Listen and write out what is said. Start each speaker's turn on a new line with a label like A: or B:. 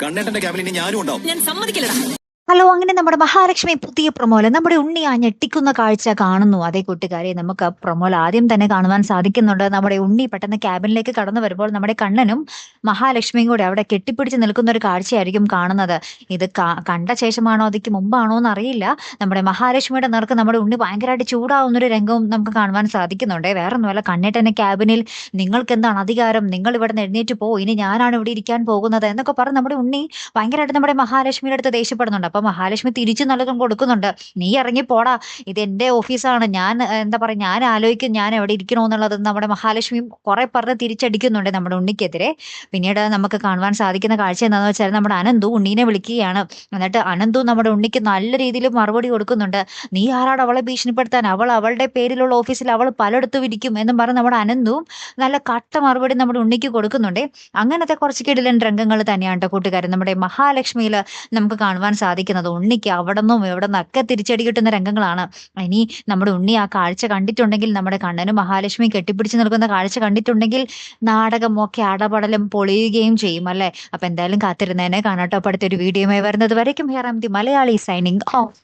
A: കണ്ണേട്ടന്റെ ക്യാബിനിൽ ഞാനും ഉണ്ടാവും.
B: ഞാൻ സമ്മതിക്കില്ലടാ.
C: ഹലോ, അങ്ങനെ നമ്മുടെ മഹാലക്ഷ്മി പുതിയ പ്രൊമോല് നമ്മുടെ ഉണ്ണി ആ ഞെട്ടിക്കുന്ന കാഴ്ച കാണുന്നു. അതേ കൂട്ടുകാരെ, നമുക്ക് പ്രൊമോൽ ആദ്യം തന്നെ കാണുവാൻ സാധിക്കുന്നുണ്ട്. നമ്മുടെ ഉണ്ണി പെട്ടെന്ന് ക്യാബിനിലേക്ക് കടന്നു വരുമ്പോൾ നമ്മുടെ കണ്ണനും മഹാലക്ഷ്മിയും കൂടെ അവിടെ കെട്ടിപ്പിടിച്ച് നിൽക്കുന്ന ഒരു കാഴ്ചയായിരിക്കും കാണുന്നത്. ഇത് കണ്ട ശേഷമാണോ അതിക്ക് മുമ്പാണോ എന്ന് അറിയില്ല. നമ്മുടെ മഹാലക്ഷ്മിയുടെ നേർക്ക് നമ്മുടെ ഉണ്ണി ഭയങ്കരമായിട്ട് ചൂടാവുന്ന ഒരു രംഗവും നമുക്ക് കാണുവാൻ സാധിക്കുന്നുണ്ട്. വേറെ ഒന്നുമല്ല, കണ്ണേട്ടന്റെ ക്യാബിനിൽ നിങ്ങൾക്ക് എന്താണ് അധികാരം, നിങ്ങൾ ഇവിടെ നിന്ന് എഴുന്നേറ്റ് പോ, ഇനി ഞാനാണ് ഇവിടെ ഇരിക്കാൻ പോകുന്നത് എന്നൊക്കെ പറഞ്ഞ് നമ്മുടെ ഉണ്ണി ഭയങ്കരമായിട്ട് നമ്മുടെ മഹാലക്ഷ്മിയുടെ അടുത്ത് ദേഷ്യപ്പെടുന്നുണ്ട്. അപ്പൊ മഹാലക്ഷ്മി തിരിച്ചു നൽകും കൊടുക്കുന്നുണ്ട്. നീ ഇറങ്ങി പോടാ, ഇത് എന്റെ ഓഫീസാണ്, ഞാൻ എന്താ പറയാ, ഞാൻ ആലോചിക്കും ഞാൻ എവിടെ ഇരിക്കണോ എന്നുള്ളത് നമ്മുടെ മഹാലക്ഷ്മി കുറെ പറഞ്ഞ് തിരിച്ചടിക്കുന്നുണ്ട് നമ്മുടെ ഉണ്ണിക്കെതിരെ. പിന്നീട് നമുക്ക് കാണുവാൻ സാധിക്കുന്ന കാഴ്ച എന്താണെന്ന് വെച്ചാൽ നമ്മുടെ അനന്തു ഉണ്ണീനെ വിളിക്കുകയാണ്. എന്നിട്ട് അനന്തു നമ്മുടെ ഉണ്ണിക്ക് നല്ല രീതിയിൽ മറുപടി കൊടുക്കുന്നുണ്ട്. നീ ആരാണ് അവളെ ഭീഷണിപ്പെടുത്താൻ, അവളുടെ പേരിലുള്ള ഓഫീസിൽ അവൾ പലയിടത്തും ഇരിക്കും എന്നും പറഞ്ഞ് നമ്മുടെ അനന്തുവും നല്ല കട്ട മറുപടി നമ്മുടെ ഉണ്ണിക്ക് കൊടുക്കുന്നുണ്ട്. അങ്ങനത്തെ കുറച്ച് കിടിലൻ രംഗങ്ങൾ തന്നെയാണ് കൂട്ടുകാരൻ നമ്മുടെ മഹാലക്ഷ്മിയിൽ നമുക്ക് കാണുവാൻ സാധിക്കുന്നത്. ഉണ്ണിക്ക് അവിടെ നിന്നും ഇവിടെ നിന്നൊക്കെ തിരിച്ചടി കിട്ടുന്ന രംഗങ്ങളാണ്. ഇനി നമ്മുടെ ഉണ്ണി ആ കാഴ്ച കണ്ടിട്ടുണ്ടെങ്കിൽ, നമ്മുടെ കണ്ണനും മഹാലക്ഷ്മി കെട്ടിപ്പിടിച്ച് നിൽക്കുന്ന കാഴ്ച കണ്ടിട്ടുണ്ടെങ്കിൽ നാടകമൊക്കെ അടപടലം പൊളിയുകയും ചെയ്യും അല്ലെ. അപ്പൊ എന്തായാലും കാത്തിരുന്നതിനെ കാണാട്ടോ. അടുത്തൊരു വീഡിയോയുമായി വരുന്നത് വരയ്ക്കും ഹെറാംതി മലയാളി സൈനിങ് ഓഫ്.